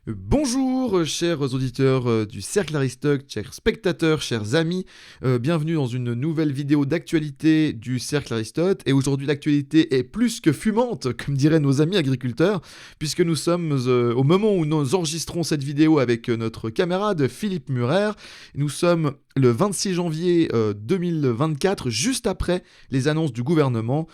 Bonjour, chers auditeurs du Cercle Aristote, chers spectateurs, chers amis. Bienvenue dans une nouvelle vidéo d'actualité du Cercle Aristote. Et aujourd'hui, l'actualité est plus que fumante, comme diraient nos amis agriculteurs, puisque nous sommes au moment où nous enregistrons cette vidéo avec notre camarade Philippe Murer. Nous sommes le 26 janvier 2024, juste après les annonces du gouvernement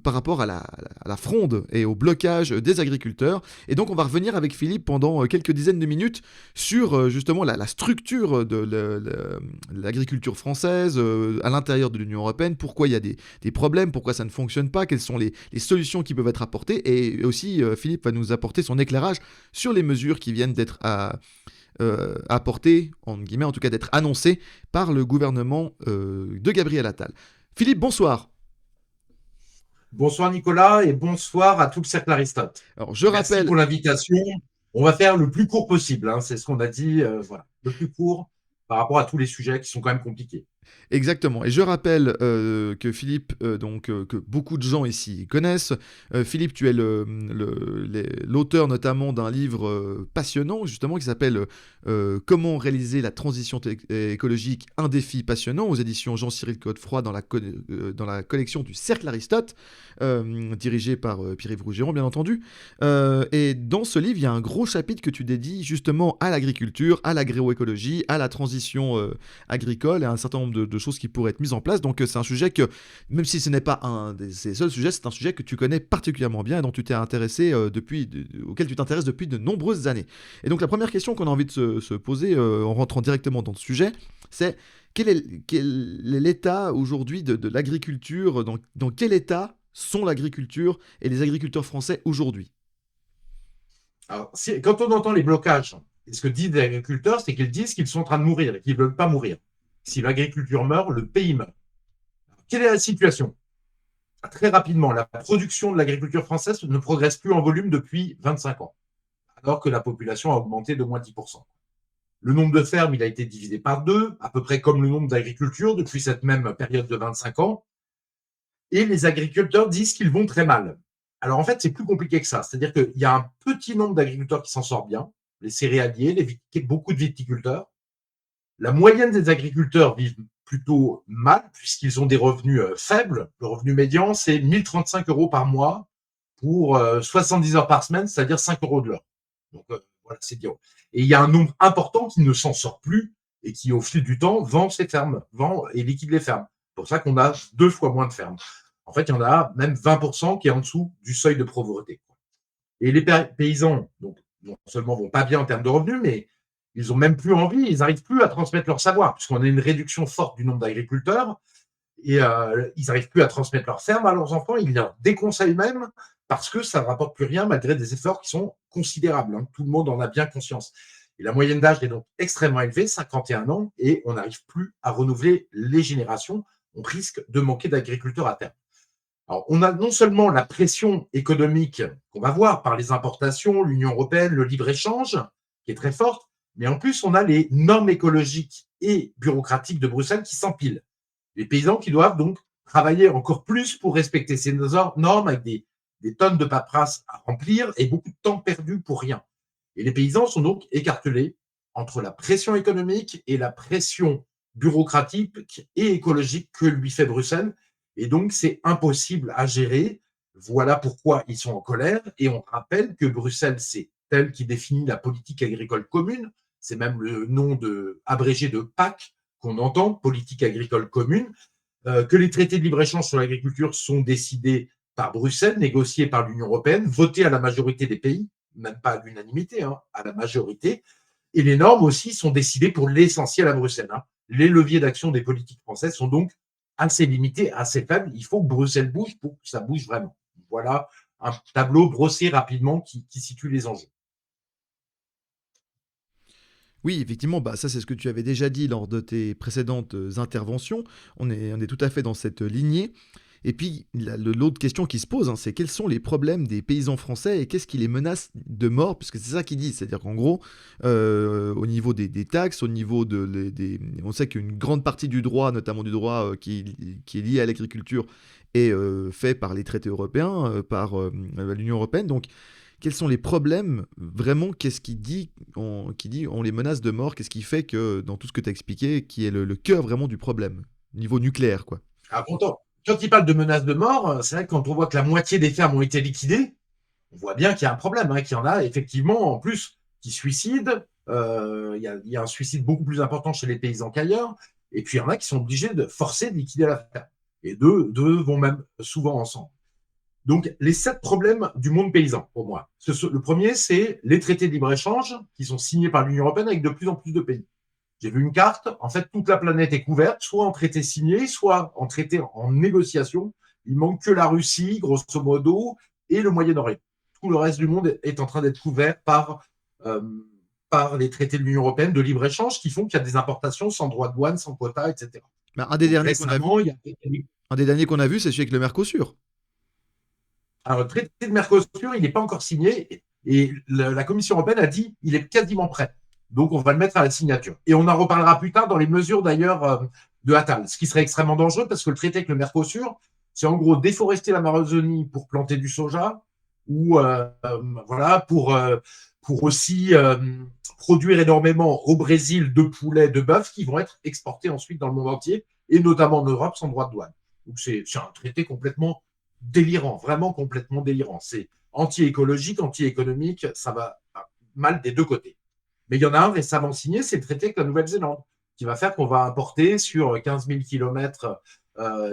par rapport à la fronde et au blocage des agriculteurs. Et donc on va revenir avec Philippe pendant quelques dizaines de minutes sur justement la structure de l'agriculture française à l'intérieur de l'Union européenne, pourquoi il y a des problèmes, pourquoi ça ne fonctionne pas, quelles sont les solutions qui peuvent être apportées. Et aussi Philippe va nous apporter son éclairage sur les mesures qui viennent d'être apportées, en guillemets en tout cas d'être annoncées par le gouvernement de Gabriel Attal. Philippe, bonsoir. Bonsoir Nicolas et bonsoir à tout le cercle Aristote. Alors, je Merci rappelle pour l'invitation. On va faire le plus court possible, hein, c'est ce qu'on a dit, voilà, le plus court par rapport à tous les sujets qui sont quand même compliqués. exactement. Et je rappelle que Philippe, que beaucoup de gens ici connaissent. Philippe, tu es l'auteur notamment d'un livre passionnant, justement, qui s'appelle Comment réaliser la transition écologique, un défi passionnant, aux éditions Jean-Cyril Godefroy dans la collection du Cercle Aristote, dirigé par Pierre-Yves Rougeron, bien entendu. Et dans ce livre, il y a un gros chapitre que tu dédies justement à l'agriculture, à l'agroécologie, à la transition agricole et à un certain nombre de choses qui pourraient être mises en place. Donc c'est un sujet que, même si ce n'est pas un des seuls sujets, c'est un sujet que tu connais particulièrement bien et dont tu t'es intéressé auquel tu t'intéresses depuis de nombreuses années. Et donc la première question qu'on a envie de se poser en rentrant directement dans le sujet, c'est quel est l'état aujourd'hui de l'agriculture, dans quel état sont l'agriculture et les agriculteurs français aujourd'hui? Alors, quand on entend les blocages, ce que disent les agriculteurs, c'est qu'ils disent qu'ils sont en train de mourir et qu'ils ne veulent pas mourir. Si l'agriculture meurt, le pays meurt. Quelle est la situation? Très rapidement, la production de l'agriculture française ne progresse plus en volume depuis 25 ans, alors que la population a augmenté de moins 10%. Le nombre de fermes, il a été divisé par deux, à peu près comme le nombre d'agricultures depuis cette même période de 25 ans. Et les agriculteurs disent qu'ils vont très mal. Alors en fait, c'est plus compliqué que ça. C'est-à-dire qu'il y a un petit nombre d'agriculteurs qui s'en sortent bien, les céréaliers, beaucoup de viticulteurs. La moyenne des agriculteurs vivent plutôt mal, puisqu'ils ont des revenus faibles. Le revenu médian, c'est 1035 euros par mois pour 70 heures par semaine, c'est-à-dire 5 euros de l'heure. Donc voilà, c'est bien. Et il y a un nombre important qui ne s'en sort plus et qui, au fil du temps, vend ses fermes, vend et liquide les fermes. C'est pour ça qu'on a 2 fois moins de fermes. En fait, il y en a même 20% qui est en dessous du seuil de pauvreté. Et les paysans, donc, non seulement vont pas bien en termes de revenus, mais ils ont même plus envie, ils n'arrivent plus à transmettre leur savoir, puisqu'on a une réduction forte du nombre d'agriculteurs, et ils n'arrivent plus à transmettre leur ferme à leurs enfants, ils leur déconseillent même, parce que ça ne rapporte plus rien, malgré des efforts qui sont considérables. Hein. Tout le monde en a bien conscience. Et la moyenne d'âge est donc extrêmement élevée, 51 ans, et on n'arrive plus à renouveler les générations. On risque de manquer d'agriculteurs à terme. Alors, on a non seulement la pression économique qu'on va voir par les importations, l'Union européenne, le libre-échange, qui est très forte, mais en plus, on a les normes écologiques et bureaucratiques de Bruxelles qui s'empilent. Les paysans qui doivent donc travailler encore plus pour respecter ces normes avec des tonnes de paperasse à remplir et beaucoup de temps perdu pour rien. Et les paysans sont donc écartelés entre la pression économique et la pression bureaucratique et écologique que lui fait Bruxelles. Et donc, c'est impossible à gérer. Voilà pourquoi ils sont en colère. Et on rappelle que Bruxelles, c'est elle qui définit la politique agricole commune. C'est même le nom abrégé de PAC qu'on entend, politique agricole commune, que les traités de libre-échange sur l'agriculture sont décidés par Bruxelles, négociés par l'Union européenne, votés à la majorité des pays, même pas à l'unanimité, hein, à la majorité. Et les normes aussi sont décidées pour l'essentiel à Bruxelles. Hein. Les leviers d'action des politiques françaises sont donc assez limités, assez faibles. Il faut que Bruxelles bouge pour que ça bouge vraiment. Voilà un tableau brossé rapidement qui situe les enjeux. Oui, effectivement, bah, ça c'est ce que tu avais déjà dit lors de tes précédentes interventions. On est tout à fait dans cette lignée. Et puis, l'autre question qui se pose, hein, c'est quels sont les problèmes des paysans français et qu'est-ce qui les menace de mort, puisque c'est ça qu'ils disent. C'est-à-dire qu'en gros, au niveau des taxes, au niveau on sait qu'une grande partie du droit, notamment du droit qui est lié à l'agriculture, est fait par les traités européens, par l'Union européenne. Donc, quels sont les problèmes vraiment? Qu'est-ce qui dit on les menace de mort? Qu'est-ce qui fait que, dans tout ce que tu as expliqué, qui est le cœur vraiment du problème? Niveau nucléaire, quoi. Alors, quand il parle de menaces de mort, c'est vrai que quand on voit que la moitié des fermes ont été liquidées, on voit bien qu'il y a un problème, hein, qu'il y en a effectivement en plus qui suicident. Il y a un suicide beaucoup plus important chez les paysans qu'ailleurs. Et puis il y en a qui sont obligés de forcer de liquider la ferme. Et deux vont même souvent ensemble. Donc les 7 problèmes du monde paysan, pour moi. Le premier, c'est les traités de libre-échange qui sont signés par l'Union européenne avec de plus en plus de pays. J'ai vu une carte, en fait, toute la planète est couverte, soit en traité signé, soit en traité en négociation. Il manque que la Russie, grosso modo, et le Moyen-Orient. Tout le reste du monde est en train d'être couvert euh, par les traités de l'Union européenne de libre-échange qui font qu'il y a des importations sans droit de douane, sans quota, etc. Bah, un des Donc, derniers qu'on a vu, récemment, il y a c'est celui avec le Mercosur. alors, le traité de Mercosur, il n'est pas encore signé et la Commission européenne a dit qu'il est quasiment prêt. Donc, on va le mettre à la signature. Et on en reparlera plus tard dans les mesures d'ailleurs de Attal, ce qui serait extrêmement dangereux parce que le traité avec le Mercosur, c'est en gros déforester l'Amazonie pour planter du soja ou voilà pour aussi produire énormément au Brésil de poulets, de bœufs qui vont être exportés ensuite dans le monde entier et notamment en Europe sans droit de douane. Donc, c'est un traité complètement délirant, vraiment complètement délirant. C'est anti-écologique, anti-économique, ça va mal des deux côtés. Mais il y en a un récemment signé, c'est le traité avec la Nouvelle-Zélande, qui va faire qu'on va importer sur 15 000 kilomètres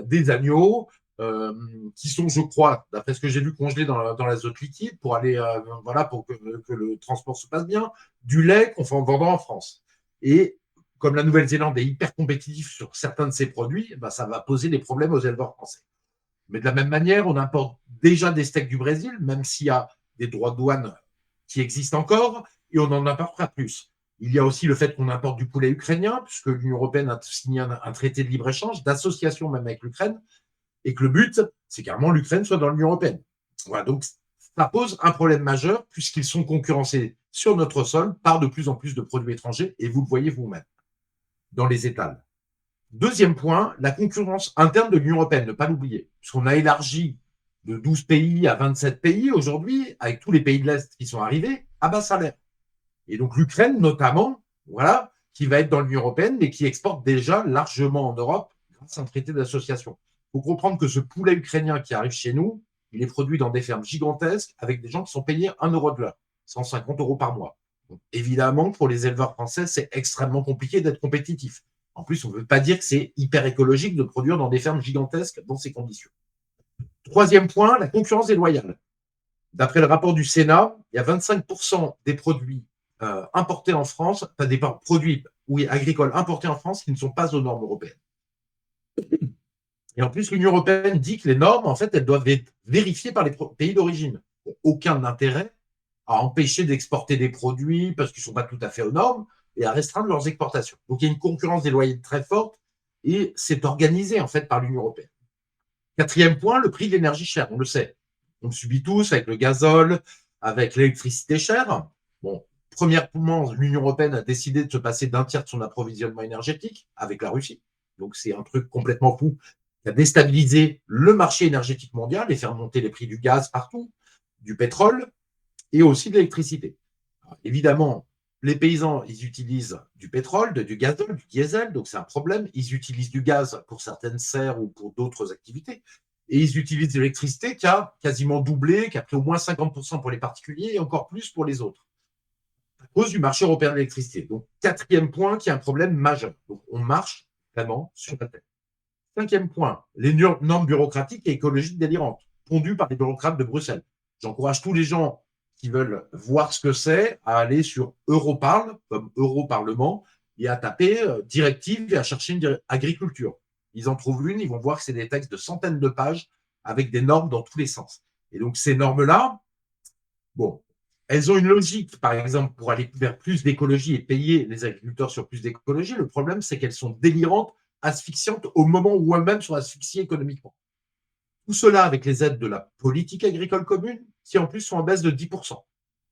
des agneaux, qui sont, je crois, d'après ce que j'ai vu, congelés dans l'azote liquide pour aller, voilà, pour que le transport se passe bien, du lait qu'on fait en vendant en France. Et comme la Nouvelle-Zélande est hyper compétitive sur certains de ses produits, bah, ça va poser des problèmes aux éleveurs français. Mais de la même manière, on importe déjà des steaks du Brésil, même s'il y a des droits de douane qui existent encore, et on en importera plus. Il y a aussi le fait qu'on importe du poulet ukrainien, puisque l'Union européenne a signé un traité de libre-échange, d'association même avec l'Ukraine, et que le but, c'est carrément l'Ukraine soit dans l'Union européenne. Voilà, donc ça pose un problème majeur, puisqu'ils sont concurrencés sur notre sol par de plus en plus de produits étrangers, et vous le voyez vous-même dans les étals. Deuxième point, la concurrence interne de l'Union européenne, ne pas l'oublier, puisqu'on a élargi de 12 pays à 27 pays aujourd'hui, avec tous les pays de l'Est qui sont arrivés, à bas salaire. Et donc l'Ukraine, notamment, voilà, qui va être dans l'Union européenne, mais qui exporte déjà largement en Europe grâce à un traité d'association. Il faut comprendre que ce poulet ukrainien qui arrive chez nous, il est produit dans des fermes gigantesques avec des gens qui sont payés 1 euro de l'heure, 150 € par mois. Donc, évidemment, pour les éleveurs français, c'est extrêmement compliqué d'être compétitif. En plus, on ne veut pas dire que c'est hyper écologique de produire dans des fermes gigantesques dans ces conditions. Troisième point, la concurrence déloyale. D'après le rapport du Sénat, il y a 25% des produits importés en France, enfin des produits agricoles importés en France qui ne sont pas aux normes européennes. Et en plus, l'Union européenne dit que les normes, en fait, elles doivent être vérifiées par les pays d'origine. Aucun intérêt à empêcher d'exporter des produits parce qu'ils ne sont pas tout à fait aux normes et à restreindre leurs exportations. Donc, il y a une concurrence déloyale très forte et c'est organisé, en fait, par l'Union européenne. Quatrième point, le prix de l'énergie cher, on le sait. On le subit tous avec le gazole, avec l'électricité chère. Bon, premièrement, l'Union européenne a décidé de se passer d'un tiers de son approvisionnement énergétique avec la Russie. Donc, c'est un truc complètement fou qui a déstabilisé le marché énergétique mondial et faire monter les prix du gaz partout, du pétrole et aussi de l'électricité. Évidemment, les paysans, ils utilisent du pétrole, du gazole, du diesel, donc c'est un problème. Ils utilisent du gaz pour certaines serres ou pour d'autres activités. Et ils utilisent de l'électricité qui a quasiment doublé, qui a pris au moins 50% pour les particuliers et encore plus pour les autres, à cause du marché européen de l'électricité. Donc, quatrième point, qui est un problème majeur. Donc, on marche vraiment sur la tête. Cinquième point, les normes bureaucratiques et écologiques délirantes, pondues par les bureaucrates de Bruxelles. J'encourage tous les gens qui veulent voir ce que c'est à aller sur Europarl, comme Europarlement, et à taper directive et à chercher une agriculture. Ils en trouvent une, ils vont voir que c'est des textes de centaines de pages avec des normes dans tous les sens. Et donc, ces normes-là, bon, elles ont une logique, par exemple, pour aller vers plus d'écologie et payer les agriculteurs sur plus d'écologie. Le problème, c'est qu'elles sont délirantes, asphyxiantes au moment où elles-mêmes sont asphyxiées économiquement. Tout cela avec les aides de la politique agricole commune, qui en plus sont en baisse de 10%.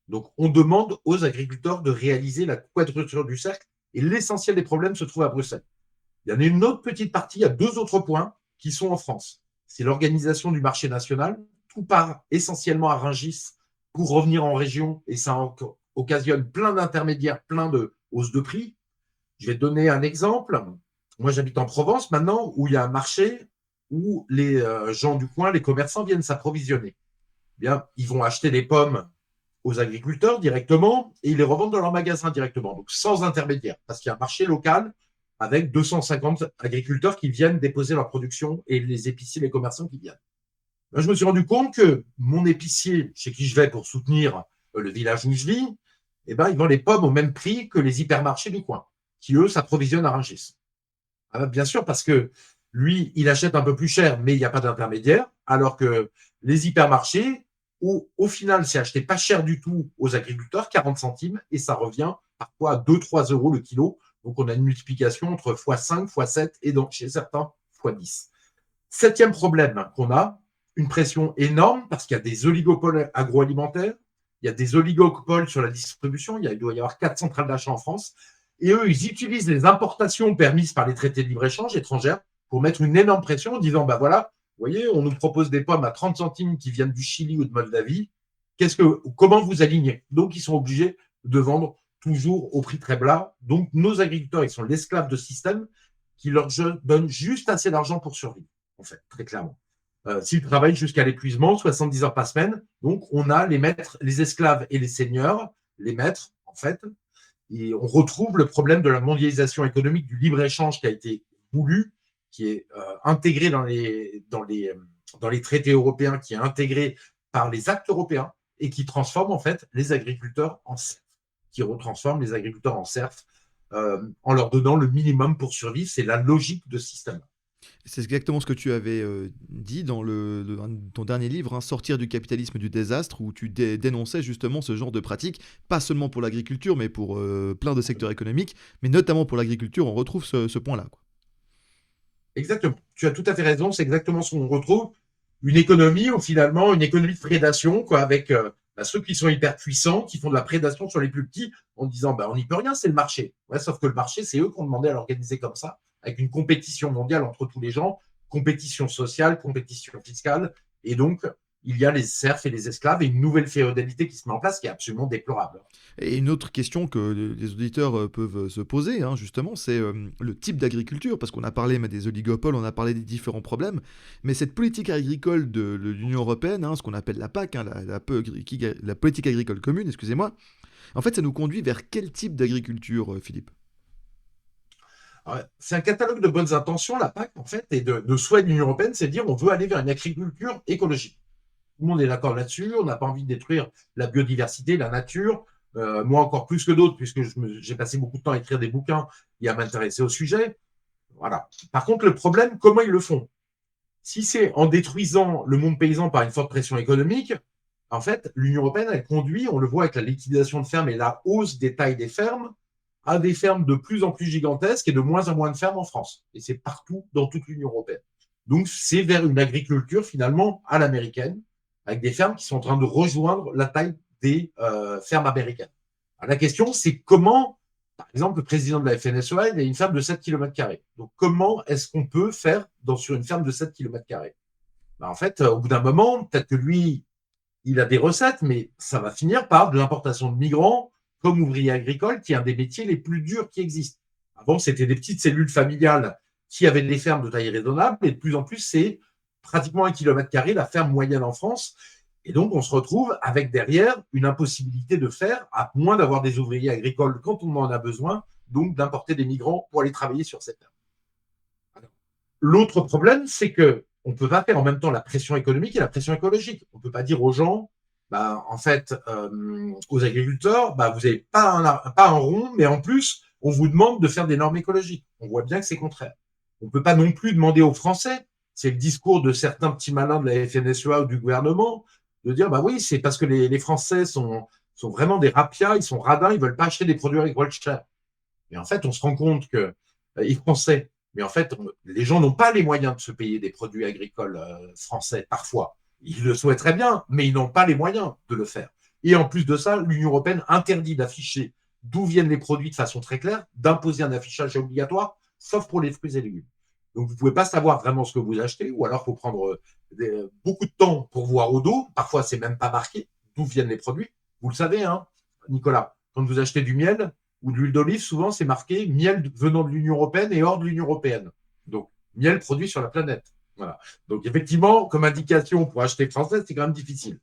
Donc, on demande aux agriculteurs de réaliser la quadrature du cercle et l'essentiel des problèmes se trouve à Bruxelles. Il y en a une autre petite partie, il y a 2 autres points qui sont en France. C'est l'organisation du marché national. Tout part essentiellement à Rungis pour revenir en région et ça occasionne plein d'intermédiaires, plein de hausses de prix. Je vais te donner un exemple. Moi, j'habite en Provence maintenant, où il y a un marché où les gens du coin, les commerçants viennent s'approvisionner. Bien, ils vont acheter des pommes aux agriculteurs directement et ils les revendent dans leur magasin directement, donc sans intermédiaire, parce qu'il y a un marché local avec 250 agriculteurs qui viennent déposer leur production et les épiciers, les commerçants qui viennent. Là, je me suis rendu compte que mon épicier, chez qui je vais pour soutenir le village où je vis, eh ben, ils vendent les pommes au même prix que les hypermarchés du coin, qui eux s'approvisionnent à Rungis. Ah, bien sûr, parce que lui, il achète un peu plus cher, mais il n'y a pas d'intermédiaire, alors que les hypermarchés, au final, c'est acheté pas cher du tout aux agriculteurs, 40 centimes, et ça revient parfois à 2-3 euros le kilo. Donc, on a une multiplication entre x5, x7 et donc, chez certains, x10. Septième problème qu'on a, une pression énorme parce qu'il y a des oligopoles agroalimentaires, il y a des oligopoles sur la distribution, il doit y avoir 4 centrales d'achat en France, et eux, ils utilisent les importations permises par les traités de libre-échange étrangères pour mettre une énorme pression en disant, bah voilà, vous voyez, on nous propose des pommes à 30 centimes qui viennent du Chili ou de Moldavie, comment vous alignez? Donc, ils sont obligés de vendre toujours au prix très bas. Donc, nos agriculteurs, ils sont l'esclave de système qui leur donne juste assez d'argent pour survivre, en fait, très clairement. S'ils travaillent jusqu'à l'épuisement, 70 heures par semaine, donc on a les maîtres, les esclaves et les seigneurs, les maîtres, en fait, et on retrouve le problème de la mondialisation économique, du libre-échange qui a été voulu, qui est intégré dans les traités européens, qui est intégré par les actes européens et qui transforme en fait les agriculteurs en serfs, qui retransforme les agriculteurs en serfs en leur donnant le minimum pour survivre. C'est la logique de ce système. C'est exactement ce que tu avais dit dans ton dernier livre, hein, Sortir du capitalisme du désastre, où tu dénonçais justement ce genre de pratique, pas seulement pour l'agriculture, mais pour plein de secteurs économiques, mais notamment pour l'agriculture, on retrouve ce point-là, quoi. Exactement. Tu as tout à fait raison. C'est exactement ce qu'on retrouve. Une économie, ou finalement, une économie de prédation, quoi, avec ceux qui sont hyper puissants, qui font de la prédation sur les plus petits, en disant, on n'y peut rien, c'est le marché. Ouais, sauf que le marché, c'est eux qui ont demandé à l'organiser comme ça, avec une compétition mondiale entre tous les gens, compétition sociale, compétition fiscale. Et donc, il y a les serfs et les esclaves et une nouvelle féodalité qui se met en place qui est absolument déplorable. Et une autre question que les auditeurs peuvent se poser, hein, justement, c'est le type d'agriculture, parce qu'on a parlé des oligopoles, on a parlé des différents problèmes, mais cette politique agricole de l'Union européenne, hein, ce qu'on appelle la PAC, hein, la politique agricole commune, excusez-moi, en fait, ça nous conduit vers quel type d'agriculture, Philippe? C'est un catalogue de bonnes intentions, la PAC, en fait, et de souhait de l'Union européenne, c'est de dire on veut aller vers une agriculture écologique. Tout le monde est d'accord là-dessus, on n'a pas envie de détruire la biodiversité, la nature. Moi, encore plus que d'autres, puisque j'ai passé beaucoup de temps à écrire des bouquins et à m'intéresser au sujet. Voilà. Par contre, le problème, comment ils le font? Si c'est en détruisant le monde paysan par une forte pression économique, en fait, l'Union européenne, elle conduit, on le voit avec la liquidation de fermes et la hausse des tailles des fermes, à des fermes de plus en plus gigantesques et de moins en moins de fermes en France. Et c'est partout dans toute l'Union européenne. Donc, c'est vers une agriculture finalement à l'américaine, avec des fermes qui sont en train de rejoindre la taille des fermes américaines. Alors, la question, c'est comment, par exemple, le président de la FNSEA, il a une ferme de 7 km². Donc, comment est-ce qu'on peut faire sur une ferme de 7 km²? En fait, au bout d'un moment, peut-être que lui, il a des recettes, mais ça va finir par de l'importation de migrants comme ouvrier agricole, qui est un des métiers les plus durs qui existent. Avant, c'était des petites cellules familiales qui avaient des fermes de taille raisonnable, et de plus en plus, c'est pratiquement 1 km² la ferme moyenne en France. Et donc, on se retrouve avec derrière une impossibilité de faire, à moins d'avoir des ouvriers agricoles quand on en a besoin, donc d'importer des migrants pour aller travailler sur cette ferme. L'autre problème, c'est que on ne peut pas faire en même temps la pression économique et la pression écologique. On ne peut pas dire aux gens, en fait, aux agriculteurs, vous n'avez pas un rond, mais en plus, on vous demande de faire des normes écologiques. On voit bien que c'est contraire. On ne peut pas non plus demander aux Français, c'est le discours de certains petits malins de la FNSEA ou du gouvernement, de dire, oui, c'est parce que les Français sont vraiment des rapias, ils sont radins, ils ne veulent pas acheter des produits agricoles chers. Mais en fait, on se rend compte que les Français, mais en fait, les gens n'ont pas les moyens de se payer des produits agricoles français, parfois. Ils le souhaiteraient bien, mais ils n'ont pas les moyens de le faire. Et en plus de ça, l'Union européenne interdit d'afficher d'où viennent les produits de façon très claire, d'imposer un affichage obligatoire, sauf pour les fruits et légumes. Donc, vous ne pouvez pas savoir vraiment ce que vous achetez, ou alors il faut prendre beaucoup de temps pour voir au dos. Parfois, c'est même pas marqué d'où viennent les produits. Vous le savez, hein, Nicolas, quand vous achetez du miel ou de l'huile d'olive, souvent c'est marqué miel venant de l'Union européenne et hors de l'Union européenne. Donc, miel produit sur la planète. Voilà. Donc, effectivement, comme indication pour acheter français, c'est quand même difficile.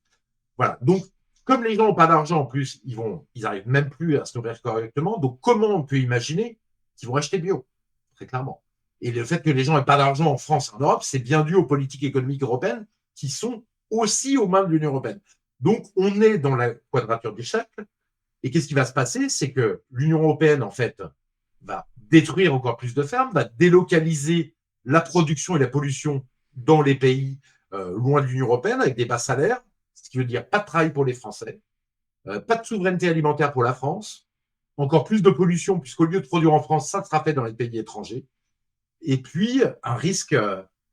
Voilà. Donc, comme les gens n'ont pas d'argent en plus, ils arrivent même plus à se nourrir correctement. Donc, comment on peut imaginer qu'ils vont acheter bio? Très clairement. Et le fait que les gens n'aient pas d'argent en France et en Europe, c'est bien dû aux politiques économiques européennes qui sont aussi aux mains de l'Union européenne. Donc, on est dans la quadrature du cercle. Et qu'est-ce qui va se passer? C'est que l'Union européenne, en fait, va détruire encore plus de fermes, va délocaliser la production et la pollution dans les pays loin de l'Union européenne avec des bas salaires, ce qui veut dire pas de travail pour les Français, pas de souveraineté alimentaire pour la France, encore plus de pollution, puisqu'au lieu de produire en France, ça sera fait dans les pays étrangers. Et puis, un risque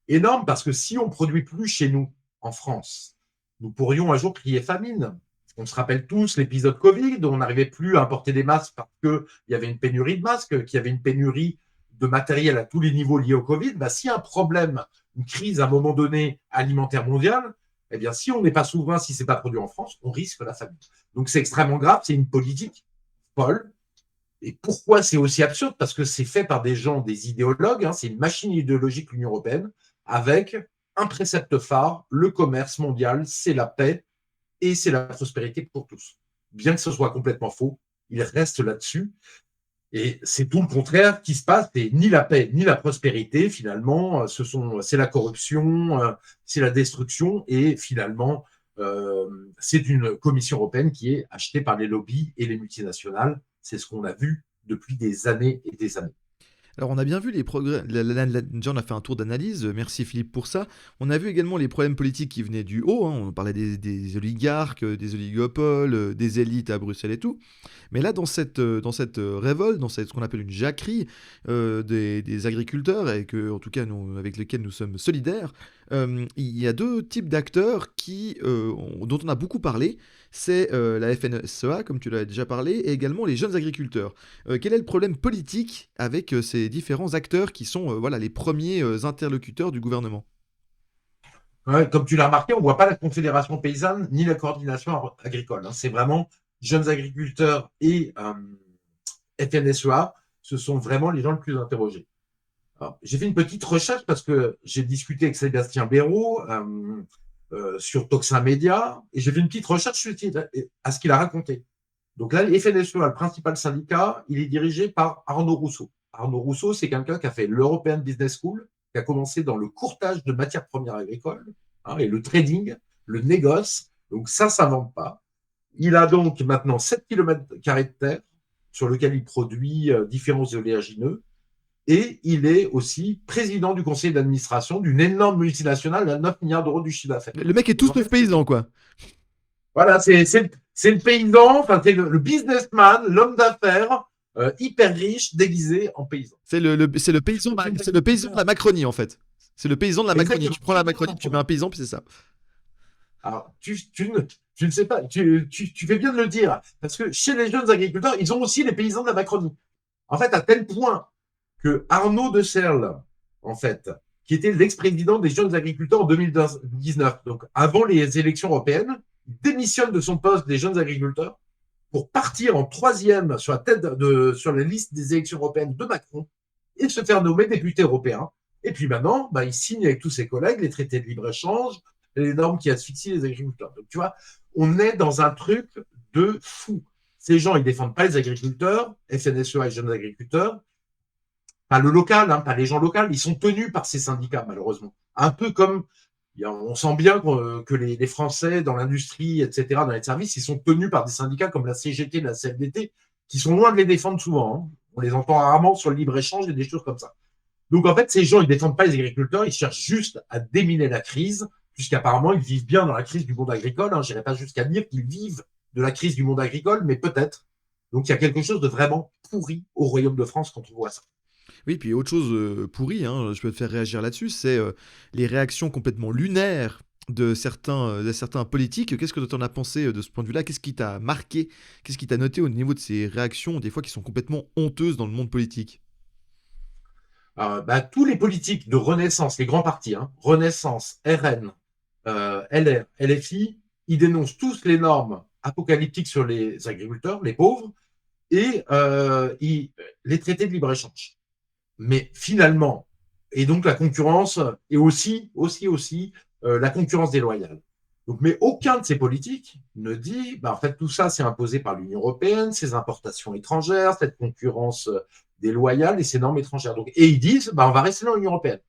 énorme, parce que si on ne produit plus chez nous, en France, nous pourrions un jour crier famine. On se rappelle tous l'épisode Covid, où on n'arrivait plus à importer des masques parce qu'il y avait une pénurie de masques, qu'il y avait une pénurie de matériel à tous les niveaux liés au Covid. Bah, s'il y a un problème, une crise à un moment donné alimentaire mondiale, eh bien, si on n'est pas souverain, si ce n'est pas produit en France, on risque la famine. Donc, c'est extrêmement grave, c'est une politique folle. Et pourquoi c'est aussi absurde? Parce que c'est fait par des gens, des idéologues, hein, c'est une machine idéologique, l'Union européenne, avec un précepte phare, le commerce mondial, c'est la paix et c'est la prospérité pour tous. Bien que ce soit complètement faux, il reste là-dessus. Et c'est tout le contraire qui se passe. C'est ni la paix, ni la prospérité, finalement. C'est la corruption, c'est la destruction. Et finalement, c'est une commission européenne qui est achetée par les lobbies et les multinationales. C'est ce qu'on a vu depuis des années et des années. Alors on a bien vu les progrès, déjà on a fait un tour d'analyse, merci Philippe pour ça. On a vu également les problèmes politiques qui venaient du haut, hein. On parlait des oligarques, des oligopoles, des élites à Bruxelles et tout. Mais là dans cette révolte, ce qu'on appelle une jacquerie des agriculteurs, et que, en tout cas avec lesquels nous sommes solidaires, il y a deux types d'acteurs dont on a beaucoup parlé. C'est la FNSEA, comme tu l'as déjà parlé, et également les jeunes agriculteurs. Quel est le problème politique avec ces différents acteurs qui sont voilà, les premiers interlocuteurs du gouvernement? Ouais, comme tu l'as remarqué, on ne voit pas la Confédération paysanne ni la coordination agricole, hein. C'est vraiment jeunes agriculteurs et FNSEA, ce sont vraiment les gens les plus interrogés. J'ai fait une petite recherche parce que j'ai discuté avec Sébastien Béraud sur Toxin Média, et j'ai fait une petite recherche à ce qu'il a raconté. Donc là, FNSEA, le principal syndicat, il est dirigé par Arnaud Rousseau. Arnaud Rousseau, c'est quelqu'un qui a fait l'European Business School, qui a commencé dans le courtage de matières premières agricoles, hein, et le trading, le négoce. Donc ça ne s'invente pas. Il a donc maintenant 7 km de terre sur lequel il produit différents oléagineux. Et il est aussi président du conseil d'administration d'une énorme multinationale à 9 milliards d'euros du chiffre d'affaires. Le mec est tout sauf paysan, quoi. Voilà, c'est le paysan, enfin, c'est le businessman, l'homme d'affaires, hyper riche, déguisé en paysan. C'est le paysan, c'est le paysan de la Macronie, en fait. C'est le paysan de la Macronie. Exactement. Tu prends la Macronie, tu mets un paysan, puis c'est ça. Alors, tu ne sais pas, tu fais bien de le dire, parce que chez les jeunes agriculteurs, ils ont aussi les paysans de la Macronie. En fait, à tel point que Arnaud de Serles, en fait, qui était l'ex-président des jeunes agriculteurs en 2019, donc avant les élections européennes, démissionne de son poste des jeunes agriculteurs pour partir en troisième sur la liste des élections européennes de Macron et se faire nommer député européen. Et puis maintenant, il signe avec tous ses collègues les traités de libre-échange, les normes qui asphyxient les agriculteurs. Donc tu vois, on est dans un truc de fou. Ces gens, ils ne défendent pas les agriculteurs, FNSEA et jeunes agriculteurs, pas le local, hein, pas les gens locaux, ils sont tenus par ces syndicats, malheureusement. Un peu comme, on sent bien que les Français dans l'industrie, etc., dans les services, ils sont tenus par des syndicats comme la CGT, la CFDT, qui sont loin de les défendre souvent, hein. On les entend rarement sur le libre-échange et des choses comme ça. Donc en fait, ces gens, ils ne défendent pas les agriculteurs, ils cherchent juste à déminer la crise, puisqu'apparemment, ils vivent bien dans la crise du monde agricole, hein. Je n'irai pas jusqu'à dire qu'ils vivent de la crise du monde agricole, mais peut-être. Donc il y a quelque chose de vraiment pourri au Royaume de France quand on voit ça. Oui, puis autre chose pourrie, hein, je peux te faire réagir là-dessus, c'est les réactions complètement lunaires de certains politiques. Qu'est-ce que tu en as pensé de ce point de vue-là? Qu'est-ce qui t'a marqué? Qu'est-ce qui t'a noté au niveau de ces réactions, des fois qui sont complètement honteuses dans le monde politique? Tous les politiques de Renaissance, les grands partis, hein, Renaissance, RN, LR, LFI, ils dénoncent tous les normes apocalyptiques sur les agriculteurs, les pauvres, et les traités de libre-échange. Mais finalement, et donc la concurrence, et aussi la concurrence déloyale. Donc, mais aucun de ces politiques ne dit, en fait, tout ça, c'est imposé par l'Union européenne, ces importations étrangères, cette concurrence déloyale et ces normes étrangères. Donc, et ils disent, on va rester dans l'Union européenne.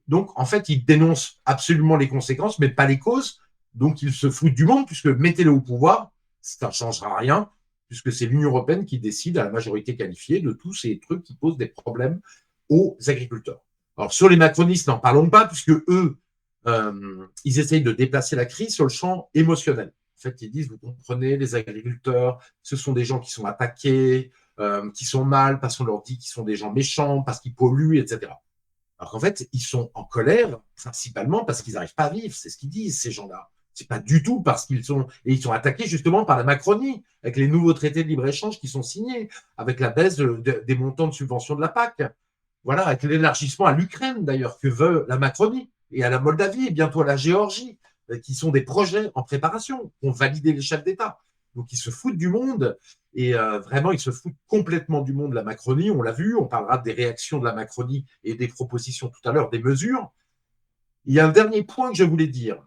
Donc, en fait, ils dénoncent absolument les conséquences, mais pas les causes. Donc, ils se foutent du monde, puisque mettez-le au pouvoir, ça ne changera rien, puisque c'est l'Union européenne qui décide à la majorité qualifiée de tous ces trucs qui posent des problèmes aux agriculteurs. Alors, sur les macronistes, n'en parlons pas, puisque eux, ils essayent de déplacer la crise sur le champ émotionnel. En fait, ils disent, vous comprenez, les agriculteurs, ce sont des gens qui sont attaqués, qui sont mal, parce qu'on leur dit qu'ils sont des gens méchants, parce qu'ils polluent, etc. Alors qu'en fait, ils sont en colère principalement parce qu'ils n'arrivent pas à vivre. C'est ce qu'ils disent, ces gens-là. C'est pas du tout parce qu'ils sont... Et ils sont attaqués justement par la Macronie, avec les nouveaux traités de libre-échange qui sont signés, avec la baisse des montants de subvention de la PAC. Voilà, avec l'élargissement à l'Ukraine, d'ailleurs, que veut la Macronie, et à la Moldavie, et bientôt à la Géorgie, qui sont des projets en préparation, qu'ont validé les chefs d'État. Donc, ils se foutent du monde. Et vraiment, ils se foutent complètement du monde, la Macronie. On l'a vu, on parlera des réactions de la Macronie et des propositions tout à l'heure, des mesures. Il y a un dernier point que je voulais dire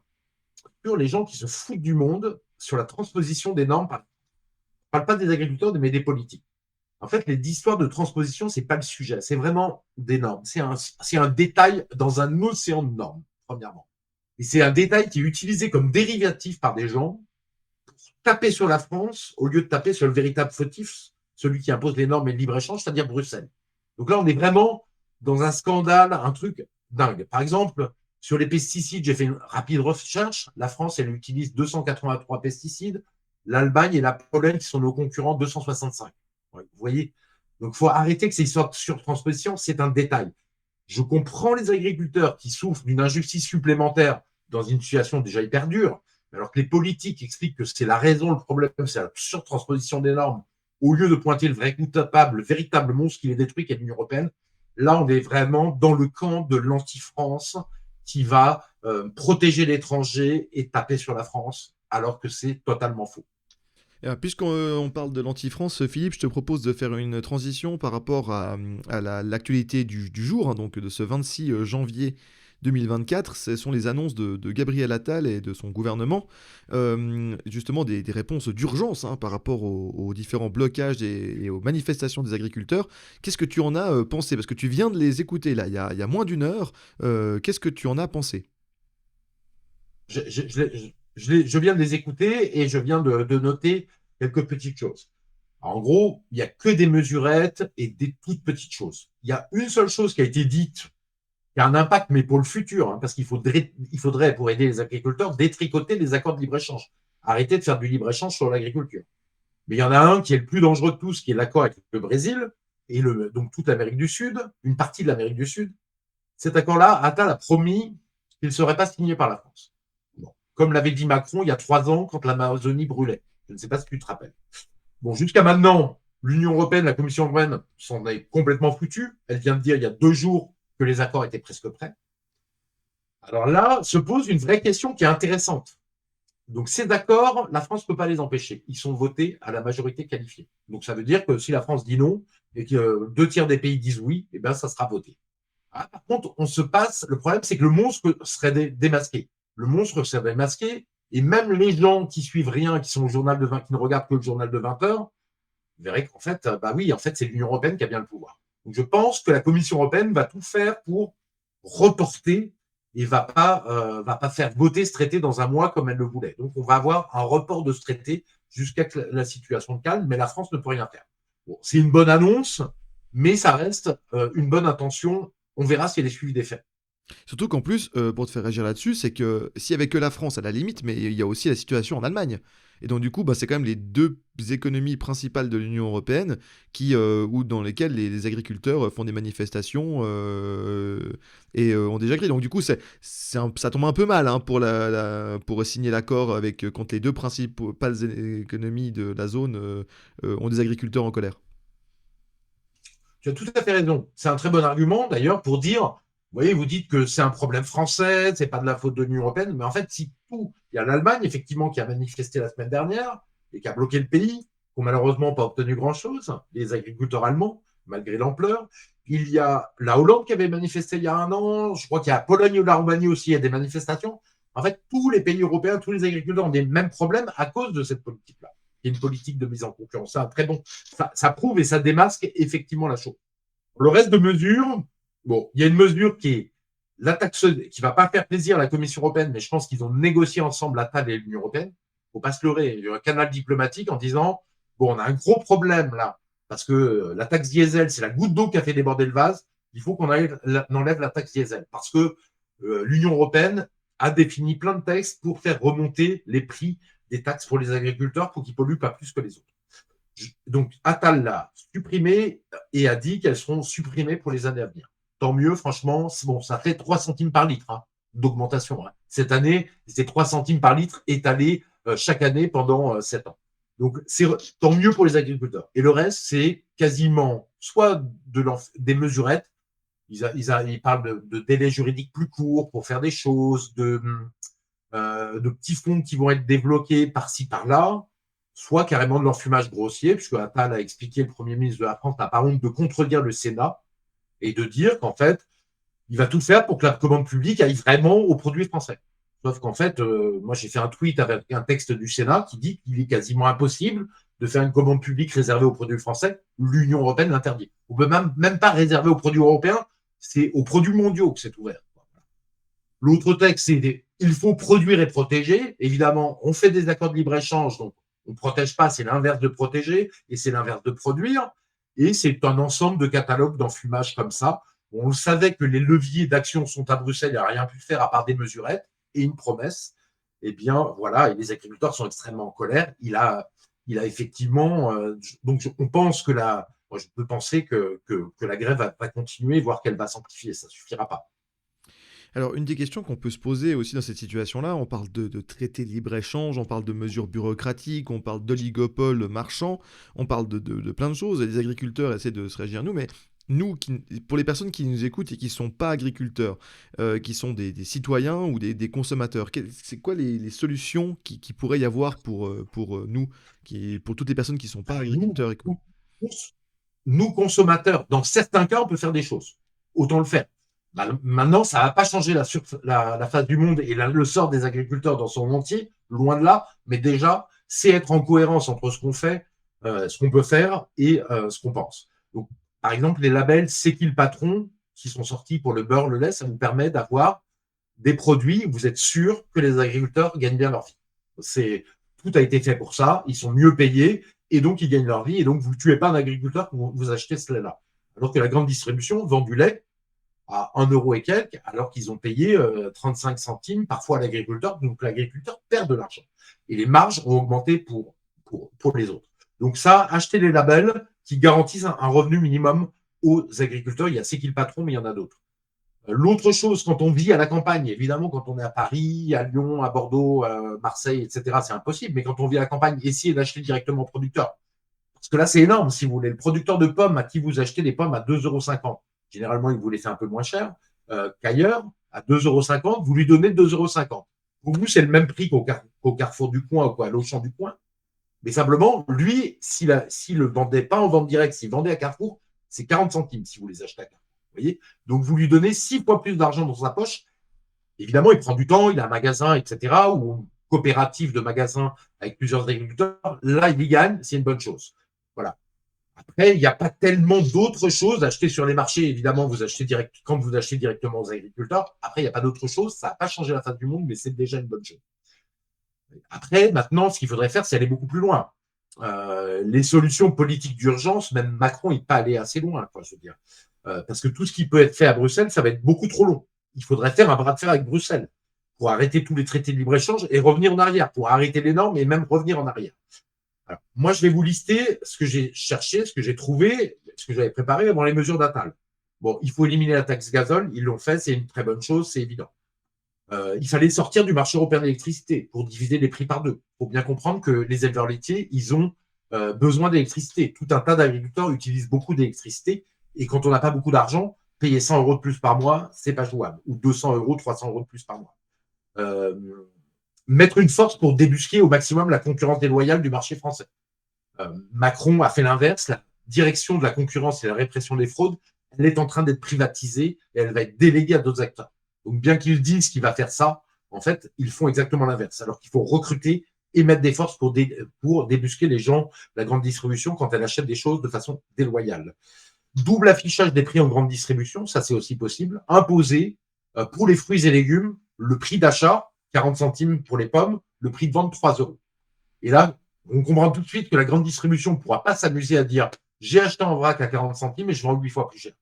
sur les gens qui se foutent du monde, sur la transposition des normes. Je ne parle pas des agriculteurs, mais des politiques. En fait, les histoires de transposition, ce n'est pas le sujet. C'est vraiment des normes. C'est un détail dans un océan de normes, premièrement. Et c'est un détail qui est utilisé comme dérivatif par des gens taper sur la France au lieu de taper sur le véritable fautif, celui qui impose les normes et le libre-échange, c'est-à-dire Bruxelles. Donc là, on est vraiment dans un scandale, un truc dingue. Par exemple, sur les pesticides, j'ai fait une rapide recherche. La France, elle utilise 283 pesticides. L'Allemagne et la Pologne, qui sont nos concurrents, 265. Ouais, vous voyez. Donc, il faut arrêter que ces histoires de surtransposition, c'est un détail. Je comprends les agriculteurs qui souffrent d'une injustice supplémentaire dans une situation déjà hyper dure, alors que les politiques expliquent que c'est la raison, le problème, c'est la surtransposition des normes, au lieu de pointer le vrai coupable, le véritable monstre qui les détruit, qui est l'Union européenne. Là, on est vraiment dans le camp de l'anti-France qui va protéger l'étranger et taper sur la France, alors que c'est totalement faux. Puisqu'on parle de l'anti-France, Philippe, je te propose de faire une transition par rapport à l'actualité du jour, hein, donc de ce 26 janvier 2024. Ce sont les annonces de Gabriel Attal et de son gouvernement, justement des réponses d'urgence, hein, par rapport aux différents blocages et aux manifestations des agriculteurs. Qu'est-ce que tu en as pensé? Parce que tu viens de les écouter là, il y a moins d'une heure. Qu'est-ce que tu en as pensé? Je viens de les écouter et je viens de noter quelques petites choses. En gros, il n'y a que des mesurettes et des toutes petites choses. Il y a une seule chose qui a été dite, qui a un impact, mais pour le futur, hein, parce qu'il faudrait, pour aider les agriculteurs, détricoter les accords de libre-échange. Arrêter de faire du libre-échange sur l'agriculture. Mais il y en a un qui est le plus dangereux de tous, qui est l'accord avec le Brésil, et donc toute l'Amérique du Sud, une partie de l'Amérique du Sud. Cet accord-là, Attal a promis qu'il ne serait pas signé par la France. Bon. Comme l'avait dit Macron il y a 3 ans, quand l'Amazonie brûlait. Je ne sais pas si tu te rappelles. Bon, jusqu'à maintenant, l'Union européenne, la Commission européenne s'en est complètement foutue. Elle vient de dire il y a 2 jours que les accords étaient presque prêts. Alors là, se pose une vraie question qui est intéressante. Donc ces accords, la France ne peut pas les empêcher. Ils sont votés à la majorité qualifiée. Donc ça veut dire que si la France dit non et que 2 tiers des pays disent oui, eh bien ça sera voté. Ah, par contre, le problème, c'est que le monstre serait démasqué. Le monstre serait démasqué, et même les gens qui suivent rien, qui sont au journal de 20, qui ne regardent que le journal de 20 heures, vous verrez qu'en fait, oui, en fait, c'est l'Union européenne qui a bien le pouvoir. Donc je pense que la Commission européenne va tout faire pour reporter et va pas faire voter ce traité dans un mois comme elle le voulait. Donc on va avoir un report de ce traité jusqu'à que la situation calme, mais la France ne peut rien faire. Bon, c'est une bonne annonce, mais ça reste une bonne intention. On verra si elle est suivie des faits. Surtout qu'en plus, pour te faire réagir là-dessus, c'est que s'il y avait que la France à la limite, mais il y a aussi la situation en Allemagne. Et donc du coup, c'est quand même les deux économies principales de l'Union européenne dans lesquelles les agriculteurs font des manifestations et ont déjà grillé. Donc du coup, ça tombe un peu mal, hein, pour signer l'accord quand les deux principales économies de la zone ont des agriculteurs en colère. Tu as tout à fait raison. C'est un très bon argument, d'ailleurs, pour dire voyez, vous dites que c'est un problème français, c'est pas de la faute de l'Union européenne, mais en fait, si tout, il y a l'Allemagne, effectivement, qui a manifesté la semaine dernière et qui a bloqué le pays, qui n'a malheureusement pas obtenu grand-chose, les agriculteurs allemands, malgré l'ampleur. Il y a la Hollande qui avait manifesté il y a un an, je crois qu'il y a la Pologne ou la Roumanie aussi, il y a des manifestations. En fait, tous les pays européens, tous les agriculteurs ont des mêmes problèmes à cause de cette politique-là, qui est une politique de mise en concurrence. C'est un très bon, ça prouve et ça démasque effectivement la chose. Le reste de mesures, bon, il y a une mesure qui est la taxe, qui va pas faire plaisir à la Commission européenne, mais je pense qu'ils ont négocié ensemble la table et l'Union européenne. Faut pas se leurrer. Il y a un canal diplomatique en disant, bon, on a un gros problème là, parce que la taxe diesel, c'est la goutte d'eau qui a fait déborder le vase. Il faut qu'on enlève la taxe diesel parce que l'Union européenne a défini plein de textes pour faire remonter les prix des taxes pour les agriculteurs pour qu'ils polluent pas plus que les autres. Donc, Attal l'a supprimé et a dit qu'elles seront supprimées pour les années à venir. Tant mieux, franchement, bon, ça fait 3 centimes par litre d'augmentation. Cette année, c'est 3 centimes par litre étalés chaque année pendant 7 ans. Donc, c'est tant mieux pour les agriculteurs. Et le reste, c'est quasiment soit des mesurettes. Ils parlent de délais juridiques plus courts pour faire des choses, de petits fonds qui vont être débloqués par-ci, par-là, soit carrément de l'enfumage grossier, puisque Attal a expliqué, le Premier ministre de la France n'a pas honte de contredire le Sénat et de dire qu'en fait, il va tout faire pour que la commande publique aille vraiment aux produits français. Sauf qu'en fait, moi j'ai fait un tweet avec un texte du Sénat qui dit qu'il est quasiment impossible de faire une commande publique réservée aux produits français. L'Union européenne l'interdit. On ne peut même pas réserver aux produits européens, c'est aux produits mondiaux que c'est ouvert. L'autre texte, c'est il faut produire et protéger. Évidemment, on fait des accords de libre-échange, donc on ne protège pas, c'est l'inverse de protéger, et c'est l'inverse de produire. Et c'est un ensemble de catalogues d'enfumage comme ça. On savait que les leviers d'action sont à Bruxelles, il n'y a rien pu faire à part des mesurettes et une promesse. Eh bien, voilà, et les agriculteurs sont extrêmement en colère. Il a effectivement. Donc, on pense que moi, je peux penser que la grève va continuer, voire qu'elle va s'amplifier. Ça ne suffira pas. Alors, une des questions qu'on peut se poser aussi dans cette situation-là, on parle de traités de libre-échange, on parle de mesures bureaucratiques, on parle d'oligopole marchand, on parle de plein de choses, et les agriculteurs essaient de se réagir nous, mais nous, pour les personnes qui nous écoutent et qui ne sont pas agriculteurs, qui sont des citoyens ou des consommateurs, c'est quoi les solutions qui pourrait y avoir pour nous, pour toutes les personnes qui ne sont pas Nous, agriculteurs nous, consommateurs, dans certains cas, on peut faire des choses. Autant le faire. Maintenant, ça ne va pas changer la face du monde et le sort des agriculteurs dans son entier, loin de là, mais déjà, c'est être en cohérence entre ce qu'on fait, ce qu'on peut faire et ce qu'on pense. Donc, par exemple, les labels C'est qui le patron qui sont sortis pour le beurre, le lait, ça vous permet d'avoir des produits où vous êtes sûr que les agriculteurs gagnent bien leur vie. Tout a été fait pour ça, ils sont mieux payés et donc ils gagnent leur vie et donc vous ne tuez pas un agriculteur pour vous acheter ce lait-là. Alors que la grande distribution vend du lait à 1 euro et quelques, alors qu'ils ont payé 35 centimes parfois à l'agriculteur, donc l'agriculteur perd de l'argent. Et les marges ont augmenté pour les autres. Donc ça, acheter les labels qui garantissent un revenu minimum aux agriculteurs. Il y a C'est qui le patron, mais il y en a d'autres. L'autre chose, quand on vit à la campagne, évidemment, quand on est à Paris, à Lyon, à Bordeaux, à Marseille, etc., c'est impossible. Mais quand on vit à la campagne, essayez d'acheter directement au producteur. Parce que là, c'est énorme, si vous voulez. Le producteur de pommes à qui vous achetez des pommes à 2,50 €. Généralement, il vous les fait un peu moins cher qu'ailleurs. À 2,50 €, vous lui donnez 2,50 €. Pour vous, c'est le même prix qu'au Carrefour du coin ou à l'Auchan du coin. Mais simplement, lui, s'il ne le vendait pas en vente directe, s'il vendait à Carrefour, c'est 40 centimes si vous les achetez à Carrefour. Vous voyez, donc, vous lui donnez 6 fois plus d'argent dans sa poche. Évidemment, il prend du temps, il a un magasin, etc., ou une coopérative de magasins avec plusieurs agriculteurs. Là, il y gagne, c'est une bonne chose. Voilà. Après, il n'y a pas tellement d'autres choses. Acheter sur les marchés, évidemment, quand vous achetez directement aux agriculteurs. Après, il n'y a pas d'autre chose. Ça n'a pas changé la face du monde, mais c'est déjà une bonne chose. Après, maintenant, ce qu'il faudrait faire, c'est aller beaucoup plus loin. Les solutions politiques d'urgence, même Macron n'est pas allé assez loin, quoi, je veux dire. Parce que tout ce qui peut être fait à Bruxelles, ça va être beaucoup trop long. Il faudrait faire un bras de fer avec Bruxelles pour arrêter tous les traités de libre-échange et revenir en arrière, pour arrêter les normes et même revenir en arrière. Alors, moi, je vais vous lister ce que j'ai cherché, ce que j'ai trouvé, ce que j'avais préparé avant les mesures d'Attal. Bon, il faut éliminer la taxe gazole, ils l'ont fait, c'est une très bonne chose, c'est évident. Il fallait sortir du marché européen de l'électricité pour diviser les prix par deux. Il faut bien comprendre que les éleveurs laitiers, ils ont besoin d'électricité. Tout un tas d'agriculteurs utilisent beaucoup d'électricité et quand on n'a pas beaucoup d'argent, payer 100 euros de plus par mois, c'est pas jouable. Ou 200 euros, 300 euros de plus par mois. Mettre une force pour débusquer au maximum la concurrence déloyale du marché français. Macron a fait l'inverse. La direction de la concurrence et la répression des fraudes, elle est en train d'être privatisée et elle va être déléguée à d'autres acteurs. Donc, bien qu'ils disent qu'il va faire ça, en fait, ils font exactement l'inverse. Alors qu'il faut recruter et mettre des forces pour débusquer les gens, la grande distribution, quand elle achète des choses de façon déloyale. Double affichage des prix en grande distribution, ça c'est aussi possible. Imposer pour les fruits et légumes le prix d'achat, 40 centimes pour les pommes, le prix de vente 3 euros. Et là, on comprend tout de suite que la grande distribution ne pourra pas s'amuser à dire j'ai acheté en vrac à 40 centimes et je vends 8 fois plus cher.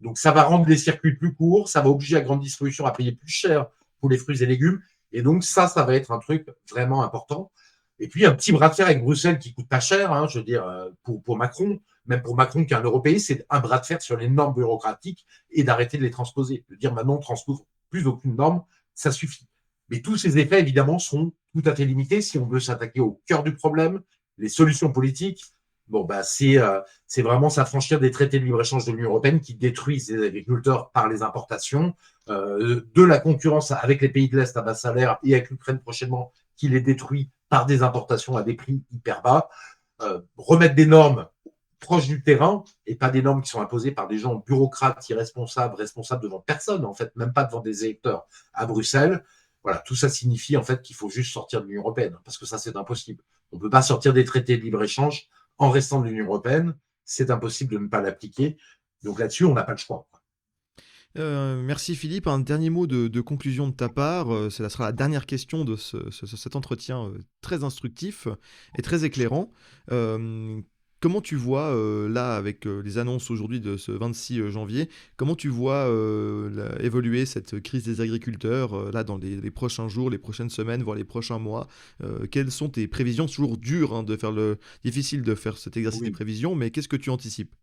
Donc ça va rendre les circuits plus courts, ça va obliger la grande distribution à payer plus cher pour les fruits et légumes. Et donc ça va être un truc vraiment important. Et puis un petit bras de fer avec Bruxelles qui coûte pas cher, hein, je veux dire, pour Macron, même pour Macron qui est un européen, c'est un bras de fer sur les normes bureaucratiques et d'arrêter de les transposer. De dire maintenant on ne transpose plus aucune norme, ça suffit. Mais tous ces effets, évidemment, seront tout à fait limités si on veut s'attaquer au cœur du problème, les solutions politiques. Bon, bah, c'est vraiment s'affranchir des traités de libre-échange de l'Union européenne qui détruisent les agriculteurs par les importations, de la concurrence avec les pays de l'Est à bas salaire et avec l'Ukraine prochainement qui les détruit par des importations à des prix hyper bas, remettre des normes proches du terrain et pas des normes qui sont imposées par des gens bureaucrates, irresponsables, responsables devant personne, en fait, même pas devant des électeurs à Bruxelles. Voilà, tout ça signifie en fait qu'il faut juste sortir de l'Union européenne, parce que ça, c'est impossible. On ne peut pas sortir des traités de libre-échange en restant de l'Union européenne. C'est impossible de ne pas l'appliquer. Donc là-dessus, on n'a pas le choix. Merci Philippe. Un dernier mot de conclusion de ta part. Ça sera la dernière question de cet entretien très instructif et très éclairant. Comment tu vois, là, avec les annonces aujourd'hui de ce 26 janvier, comment tu vois évoluer cette crise des agriculteurs, là, dans les prochains jours, les prochaines semaines, voire les prochains mois? Quelles sont tes prévisions? C'est toujours dur, hein, difficile de faire cet exercice des Oui. prévisions, mais qu'est-ce que tu anticipes?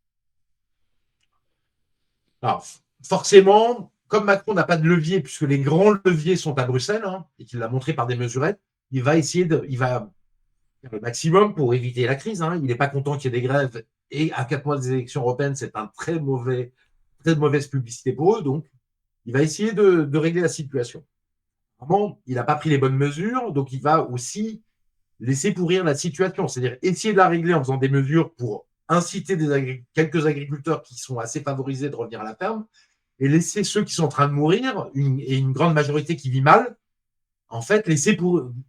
Alors, forcément, comme Macron n'a pas de levier, puisque les grands leviers sont à Bruxelles, hein, et qu'il l'a montré par des mesurettes, il va faire le maximum pour éviter la crise. Hein. Il n'est pas content qu'il y ait des grèves. Et à 4 mois des élections européennes, c'est un très mauvaise publicité pour eux. Donc, il va essayer de régler la situation. Vraiment, il n'a pas pris les bonnes mesures, donc il va aussi laisser pourrir la situation. C'est-à-dire essayer de la régler en faisant des mesures pour inciter quelques agriculteurs qui sont assez favorisés de revenir à la ferme et laisser ceux qui sont en train de mourir, et une grande majorité qui vit mal, en fait, laisser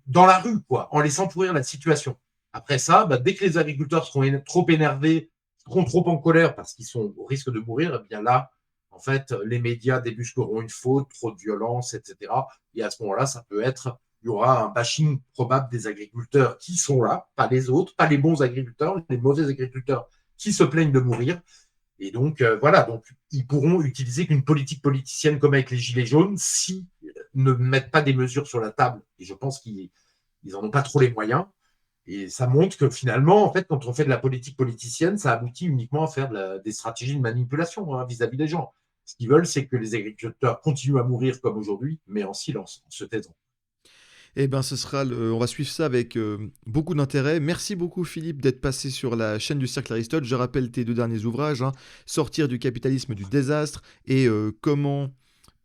dans la rue, quoi, en laissant pourrir la situation. Après ça, bah, dès que les agriculteurs seront trop énervés, seront trop en colère parce qu'ils sont au risque de mourir, eh bien là, en fait, les médias débusqueront une faute, trop de violence, etc. Et à ce moment-là, il y aura un bashing probable des agriculteurs qui sont là, pas les autres, pas les bons agriculteurs, les mauvais agriculteurs qui se plaignent de mourir. Et donc, voilà, donc ils pourront utiliser qu'une politique politicienne comme avec les Gilets jaunes si ne mettent pas des mesures sur la table. Et je pense qu'ils n'en ont pas trop les moyens. Et ça montre que finalement, en fait, quand on fait de la politique politicienne, ça aboutit uniquement à faire des stratégies de manipulation, hein, vis-à-vis des gens. Ce qu'ils veulent, c'est que les agriculteurs continuent à mourir comme aujourd'hui, mais en silence, en se taisant. Eh ben, on va suivre ça avec beaucoup d'intérêt. Merci beaucoup Philippe d'être passé sur la chaîne du Cercle Aristote. Je rappelle tes deux derniers ouvrages, hein, Sortir du capitalisme du désastre et comment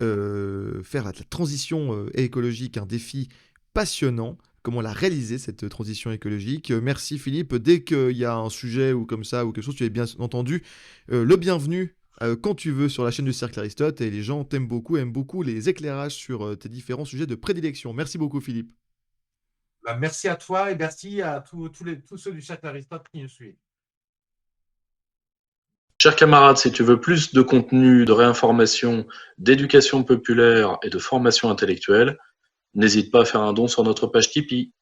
faire la transition écologique, un défi passionnant. Comment la réaliser, cette transition écologique. Merci Philippe. Dès qu'il y a un sujet ou comme ça, ou quelque chose, tu es bien entendu le bienvenu quand tu veux sur la chaîne du Cercle Aristote. Et les gens t'aiment beaucoup, aiment beaucoup les éclairages sur tes différents sujets de prédilection. Merci beaucoup Philippe. Bah, merci à toi et merci à tous ceux du Cercle Aristote qui nous suivent. Chers camarades, si tu veux plus de contenu, de réinformation, d'éducation populaire et de formation intellectuelle, n'hésite pas à faire un don sur notre page Tipeee.